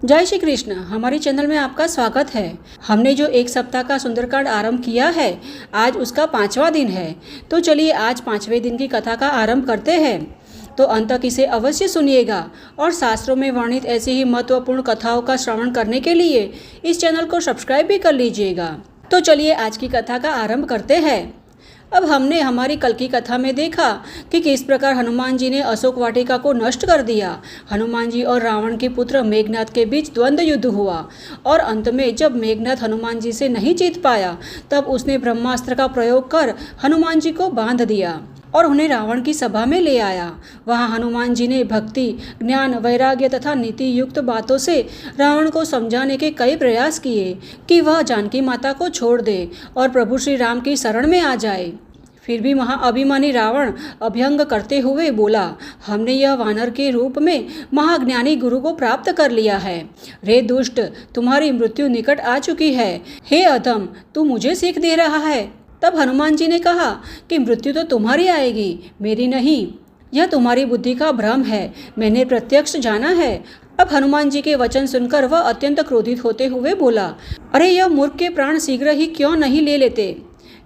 जय श्री कृष्ण। हमारे चैनल में आपका स्वागत है। हमने जो एक सप्ताह का सुंदरकांड आरंभ किया है, आज उसका 5वां दिन है। तो चलिए आज 5वें दिन की कथा का आरंभ करते हैं। तो अंत तक इसे अवश्य सुनिएगा और शास्त्रों में वर्णित ऐसी ही महत्वपूर्ण कथाओं का श्रवण करने के लिए इस चैनल को सब्सक्राइब भी कर लीजिएगा। तो चलिए आज की कथा का आरंभ करते हैं। अब हमने हमारी कल की कथा में देखा कि किस प्रकार हनुमान जी ने अशोक वाटिका को नष्ट कर दिया। हनुमान जी और रावण के पुत्र मेघनाद के बीच द्वंद्व युद्ध हुआ और अंत में जब मेघनाद हनुमान जी से नहीं जीत पाया, तब उसने ब्रह्मास्त्र का प्रयोग कर हनुमान जी को बांध दिया और उन्हें रावण की सभा में ले आया। वहां हनुमान जी ने भक्ति, ज्ञान, वैराग्य तथा नीति युक्त बातों से रावण को समझाने के कई प्रयास किए कि वह जानकी माता को छोड़ दे और प्रभु श्री राम की शरण में आ जाए। फिर भी महाअभिमानी रावण अभ्यंग करते हुए बोला, हमने यह वानर के रूप में महाज्ञानी गुरु को प्राप्त कर लिया है। रे दुष्ट, तुम्हारी मृत्यु निकट आ चुकी है। हे अधम, तू मुझे सीख दे रहा है। तब हनुमान जी ने कहा कि मृत्यु तो तुम्हारी आएगी, मेरी नहीं। यह तुम्हारी बुद्धि का भ्रम है, मैंने प्रत्यक्ष जाना है। अब हनुमान जी के वचन सुनकर वह अत्यंत क्रोधित होते हुए बोला, अरे यह मूर्ख के प्राण शीघ्र ही क्यों नहीं ले लेते।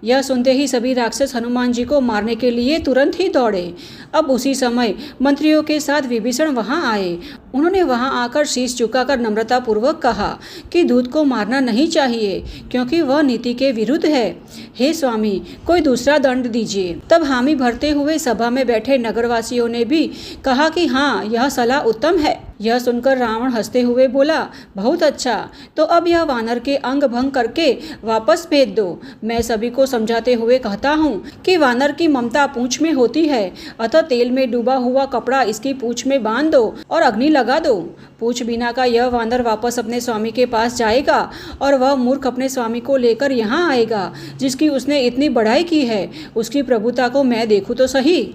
यह सुनते ही सभी राक्षस हनुमान जी को मारने के लिए तुरंत ही दौड़े। अब उसी समय मंत्रियों के साथ विभीषण वहां आए। उन्होंने वहां आकर शीश झुकाकर नम्रतापूर्वक कहा कि दूत को मारना नहीं चाहिए, क्योंकि वह नीति के विरुद्ध है। हे स्वामी, कोई दूसरा दंड दीजिए। तब हामी भरते हुए सभा में बैठे नगरवासियों ने भी कहा कि हाँ, यह सलाह उत्तम है। यह सुनकर रावण हंसते हुए बोला, बहुत अच्छा, तो अब यह वानर के अंग भंग करके वापस भेज दो। मैं सभी को समझाते हुए कहता हूँ कि वानर की ममता पूंछ में होती है, अतः तेल में डूबा हुआ कपड़ा इसकी पूंछ में बांध दो और अग्नि लगा दो। पूंछ बिना का यह वानर वापस अपने स्वामी के पास जाएगा और वह मूर्ख अपने स्वामी को लेकर यहाँ आएगा, जिसकी उसने इतनी बड़ाई की है। उसकी प्रभुता को मैं देखूँ तो सही।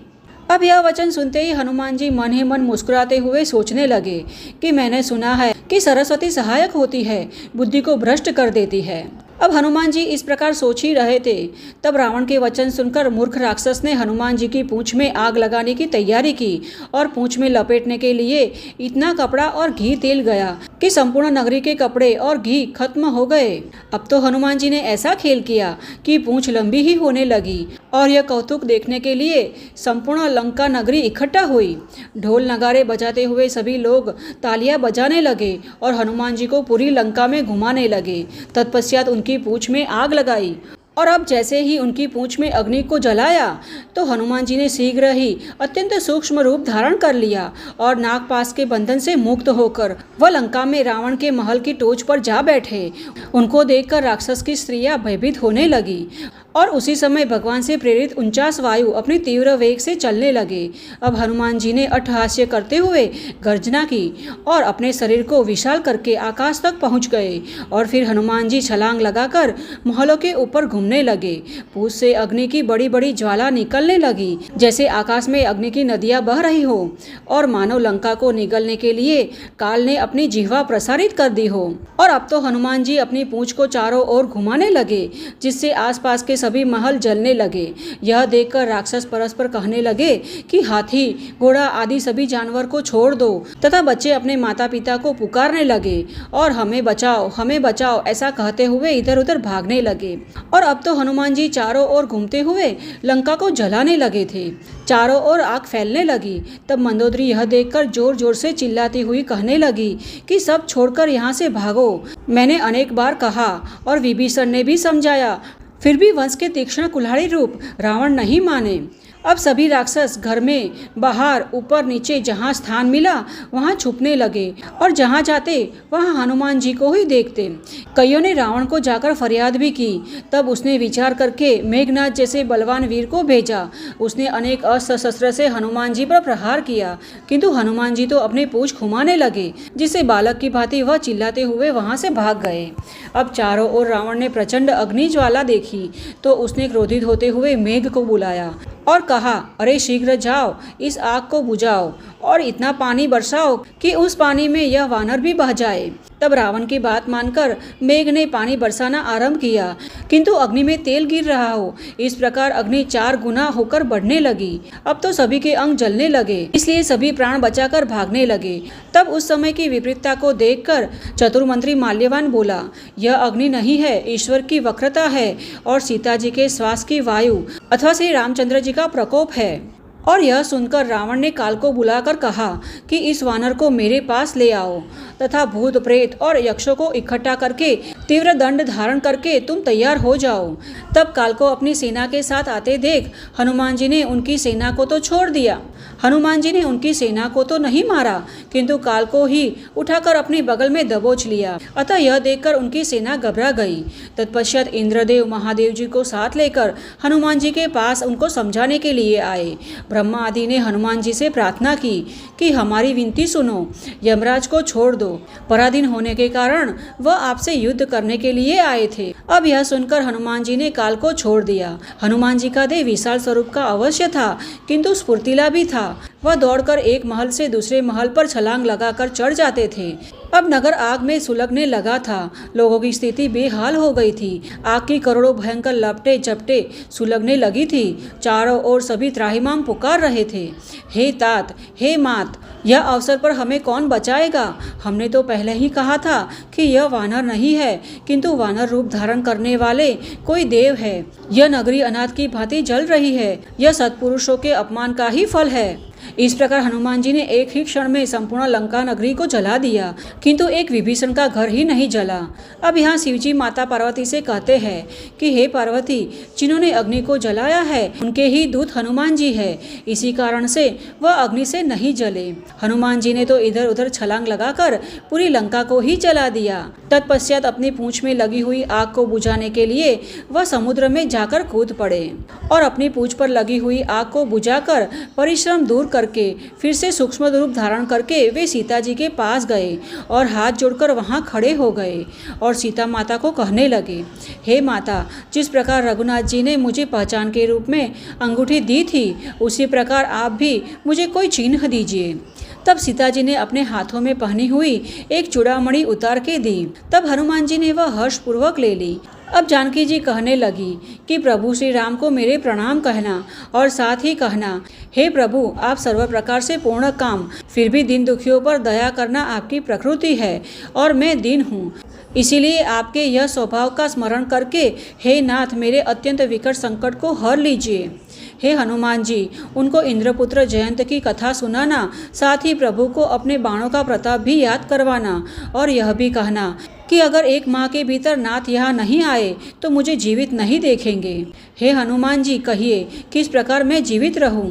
अब यह वचन सुनते ही हनुमान जी मन ही मन मुस्कुराते हुए सोचने लगे कि मैंने सुना है कि सरस्वती सहायक होती है, बुद्धि को भ्रष्ट कर देती है। अब हनुमान जी इस प्रकार सोच ही रहे थे, तब रावण के वचन सुनकर मूर्ख राक्षस ने हनुमान जी की पूंछ में आग लगाने की तैयारी की और पूंछ में लपेटने के लिए इतना कपड़ा और घी तेल गया कि संपूर्ण नगरी के कपड़े और घी खत्म हो गए। अब तो हनुमान जी ने ऐसा खेल किया कि पूंछ लंबी ही होने लगी और यह कौतुक देखने के लिए संपूर्ण लंका नगरी इकट्ठा हुई। ढोल नगारे बजाते हुए सभी लोग तालियां बजाने लगे और हनुमान जी को पूरी लंका में घुमाने लगे। तत्पश्चात उनकी पूंछ में आग लगाई और अब जैसे ही उनकी पूंछ में अग्नि को जलाया तो हनुमान जी ने शीघ्र ही अत्यंत सूक्ष्म रूप धारण कर लिया और नागपाश के बंधन से मुक्त होकर वह लंका में रावण के महल की टोच पर जा बैठे। उनको देखकर राक्षस की स्त्रियां भयभीत होने लगी और उसी समय भगवान से प्रेरित 49 वायु अपनी तीव्र वेग से चलने लगे। अब हनुमान जी ने अट्टहास्य करते हुए गर्जना की और अपने शरीर को विशाल करके आकाश तक पहुंच गए और फिर हनुमान जी छलांग लगाकर महलों के ऊपर घूमने लगे। पूंछ से अग्नि की बड़ी बड़ी ज्वाला निकलने लगी, जैसे आकाश में अग्नि की नदियां बह रही हो और मानव लंका को निगलने के लिए काल ने अपनी जिह्वा प्रसारित कर दी हो। और अब तो हनुमान जी अपनी पूंछ को चारों ओर घुमाने लगे, जिससे आसपास के सभी महल जलने लगे। यह देखकर राक्षस परस्पर कहने लगे कि हाथी, घोड़ा आदि सभी जानवर को छोड़ दो तथा बच्चे अपने माता पिता को पुकारने लगे और हमें बचाओ, हमें बचाओ ऐसा कहते हुए इधर उधर भागने लगे। और अब तो हनुमान जी चारों ओर घूमते हुए लंका को जलाने लगे थे। चारों ओर आग फैलने लगी। तब मंदोदरी यह देखकर जोर जोर से चिल्लाती हुई कहने लगी कि सब छोड़कर यहाँ से भागो। मैंने अनेक बार कहा और विभीषण ने भी समझाया, फिर भी वंश के तीक्ष्ण कुल्हाड़ी रूप रावण नहीं माने। अब सभी राक्षस घर में, बाहर, ऊपर नीचे जहाँ स्थान मिला वहाँ छुपने लगे और जहाँ जाते वहाँ हनुमान जी को ही देखते। कईयों ने रावण को जाकर फरियाद भी की। तब उसने विचार करके मेघनाद जैसे बलवान वीर को भेजा। उसने अनेक अस्त्र शस्त्र से हनुमान जी पर प्रहार किया, किंतु हनुमान जी तो अपनी पूंछ घुमाने लगे, जिससे बालक की भांति वह चिल्लाते हुए वहाँ से भाग गए। अब चारों ओर रावण ने प्रचंड अग्नि ज्वाला देखी तो उसने क्रोधित होते हुए मेघ को बुलाया और कहा, अरे शीघ्र जाओ, इस आग को बुझाओ और इतना पानी बरसाओ कि उस पानी में यह वानर भी बह जाए। तब रावण की बात मानकर मेघ ने पानी बरसाना आरंभ किया, किंतु अग्नि में तेल गिर रहा हो। इस प्रकार अग्नि 4 गुना होकर बढ़ने लगी। अब तो सभी के अंग जलने लगे, इसलिए सभी प्राण बचाकर भागने लगे। तब उस समय की विपरीतता को देखकर चतुर्मंत्री माल्यवान बोला, यह अग्नि नहीं है, ईश्वर की वक्रता है और सीता जी के श्वास की वायु अथवा श्री रामचंद्र जी का प्रकोप है। और यह सुनकर रावण ने काल को बुलाकर कहा कि इस वानर को मेरे पास ले आओ तथा भूत प्रेत और यक्षों को इकट्ठा करके तीव्र दंड धारण करके तुम तैयार हो जाओ। तब काल को अपनी सेना के साथ आते देख हनुमान जी ने उनकी सेना को तो छोड़ दिया। हनुमान जी ने उनकी सेना को तो नहीं मारा, किंतु काल को ही उठाकर अपने बगल में दबोच लिया। अतः यह देखकर उनकी सेना घबरा गई। तत्पश्चात इंद्रदेव महादेव जी को साथ लेकर हनुमान जी के पास उनको समझाने के लिए आए। ब्रह्मा आदि ने हनुमान जी से प्रार्थना की कि हमारी विनती सुनो, यमराज को छोड़ दो। पराधीन होने के कारण वह आपसे युद्ध करने के लिए आए थे। अब यह सुनकर हनुमान जी ने काल को छोड़ दिया। हनुमान जी का देह विशाल स्वरूप का अवश्य था, किंतु स्फूर्तिला भी था। वह दौड़कर एक महल से दूसरे महल पर छलांग लगाकर चढ़ जाते थे। अब नगर आग में सुलगने लगा था। लोगों की स्थिति बेहाल हो गई थी। आग की करोड़ों भयंकर लपटे झपटे सुलगने लगी थी। चारों ओर सभी त्राहिमाम पुकार रहे थे, हे तात, हे मात, यह अवसर पर हमें कौन बचाएगा? हमने तो पहले ही कहा था कि यह वानर नहीं है, किंतु वानर रूप धारण करने वाले कोई देव है। यह नगरी अनाथ की भांति जल रही है। यह सत्पुरुषों के अपमान का ही फल है। इस प्रकार हनुमान जी ने एक ही क्षण में संपूर्ण लंका नगरी को जला दिया, किंतु एक विभीषण का घर ही नहीं जला। अब यहाँ शिवजी माता पार्वती से कहते हैं कि हे पार्वती, जिन्होंने अग्नि को जलाया है उनके ही दूत हनुमान जी है, इसी कारण से वह अग्नि से नहीं जले। हनुमान जी ने तो इधर उधर छलांग लगाकर पूरी लंका को ही जला दिया। तत्पश्चात अपनी पूंछ में लगी हुई आग को बुझाने के लिए वह समुद्र में जाकर कूद पड़े और अपनी पूंछ पर लगी हुई आग को बुझाकर परिश्रम दूर करके फिर से सूक्ष्म रूप धारण करके वे सीता जी के पास गए और हाथ जोड़कर वहां खड़े हो गए और सीता माता को कहने लगे, हे माता, जिस प्रकार रघुनाथ जी ने मुझे पहचान के रूप में अंगूठी दी थी, उसी प्रकार आप भी मुझे कोई चिन्ह दीजिए। तब सीता जी ने अपने हाथों में पहनी हुई एक चूड़ामणि उतार के दी। तब हनुमान जी ने वह हर्षपूर्वक ले ली। अब जानकी जी कहने लगी कि प्रभु श्री राम को मेरे प्रणाम कहना और साथ ही कहना, हे प्रभु, आप सर्व प्रकार से पूर्ण काम, फिर भी दीन दुखियों पर दया करना आपकी प्रकृति है और मैं दीन हूँ। इसीलिए आपके यह स्वभाव का स्मरण करके हे नाथ, मेरे अत्यंत विकट संकट को हर लीजिए। हे हनुमान जी, उनको इंद्रपुत्र जयंत की कथा सुनाना, साथ ही प्रभु को अपने बाणों का प्रताप भी याद करवाना और यह भी कहना कि अगर 1 माह के भीतर नाथ यहाँ नहीं आए तो मुझे जीवित नहीं देखेंगे। हे हनुमान जी, कहिए किस प्रकार मैं जीवित रहूं?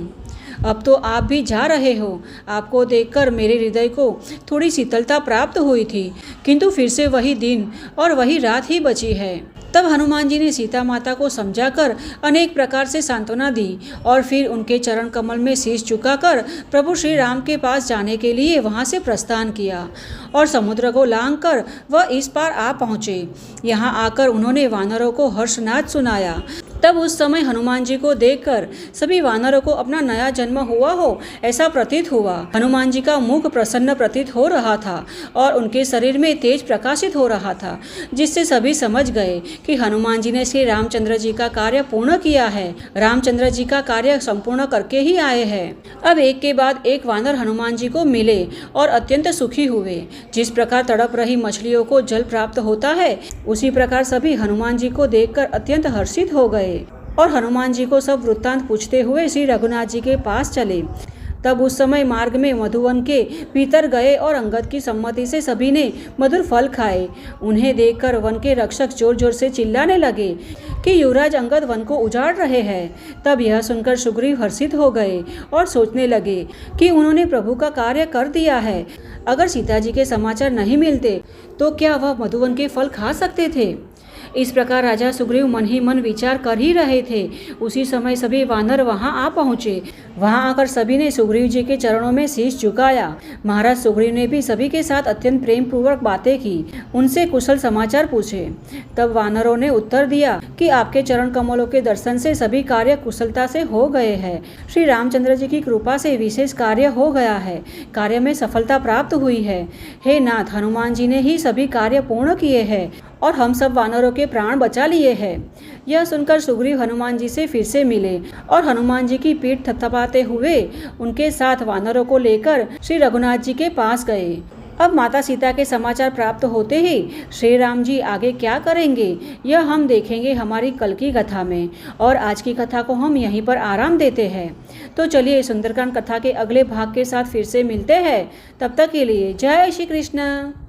अब तो आप भी जा रहे हो। आपको देखकर मेरे हृदय को थोड़ी शीतलता प्राप्त हुई थी, किंतु फिर से वही दिन और वही रात ही बची है। तब हनुमान जी ने सीता माता को समझाकर अनेक प्रकार से सांत्वना दी और फिर उनके चरण कमल में शीश झुकाकर प्रभु श्री राम के पास जाने के लिए वहां से प्रस्थान किया और समुद्र को लांघकर वह इस पार आ पहुँचे। यहाँ आकर उन्होंने वानरों को हर्षनाद सुनाया। तब उस समय हनुमान जी को देखकर सभी वानरों को अपना नया जन्म हुआ हो ऐसा प्रतीत हुआ। हनुमान जी का मुख प्रसन्न प्रतीत हो रहा था और उनके शरीर में तेज प्रकाशित हो रहा था, जिससे सभी समझ गए कि हनुमान जी ने श्री रामचंद्र जी का कार्य पूर्ण किया है। रामचंद्र जी का कार्य संपूर्ण करके ही आए हैं। अब एक के बाद एक वानर हनुमान जी को मिले और अत्यंत सुखी हुए। जिस प्रकार तड़प रही मछलियों को जल प्राप्त होता है, उसी प्रकार सभी हनुमान जी को देखकर अत्यंत हर्षित हो गए और हनुमान जी को सब वृत्तांत पूछते हुए श्री रघुनाथ जी के पास चले। तब उस समय मार्ग में मधुवन के भीतर गए और अंगद की सम्मति से सभी ने मधुर फल खाए। उन्हें देखकर वन के रक्षक जोर जोर से चिल्लाने लगे कि युवराज अंगद वन को उजाड़ रहे हैं। तब यह सुनकर सुग्रीव हर्षित हो गए और सोचने लगे कि उन्होंने प्रभु का कार्य कर दिया है। अगर सीता जी के समाचार नहीं मिलते तो क्या वह मधुवन के फल खा सकते थे? इस प्रकार राजा सुग्रीव मन ही मन विचार कर ही रहे थे। उसी समय सभी वानर वहां आ पहुंचे। वहां आकर सभी ने सुग्रीव जी के चरणों में शीश झुकाया। महाराज सुग्रीव ने भी सभी के साथ अत्यंत प्रेम पूर्वक बातें की, उनसे कुशल समाचार पूछे। तब वानरों ने उत्तर दिया कि आपके चरण कमलों के दर्शन से सभी कार्य कुशलता से हो गए हैं। श्री रामचंद्र जी की कृपा से विशेष कार्य हो गया है, कार्य में सफलता प्राप्त हुई है। हे नाथ, हनुमान जी ने ही सभी कार्य पूर्ण किए हैं और हम सब वानरों के प्राण बचा लिए हैं। यह सुनकर सुग्रीव हनुमान जी से फिर से मिले और हनुमान जी की पीठ थपथपाते हुए उनके साथ वानरों को लेकर श्री रघुनाथ जी के पास गए। अब माता सीता के समाचार प्राप्त होते ही श्री राम जी आगे क्या करेंगे, यह हम देखेंगे हमारी कल की कथा में। और आज की कथा को हम यहीं पर आराम देते हैं। तो चलिए सुंदरकांड कथा के अगले भाग के साथ फिर से मिलते हैं। तब तक के लिए जय श्री कृष्ण।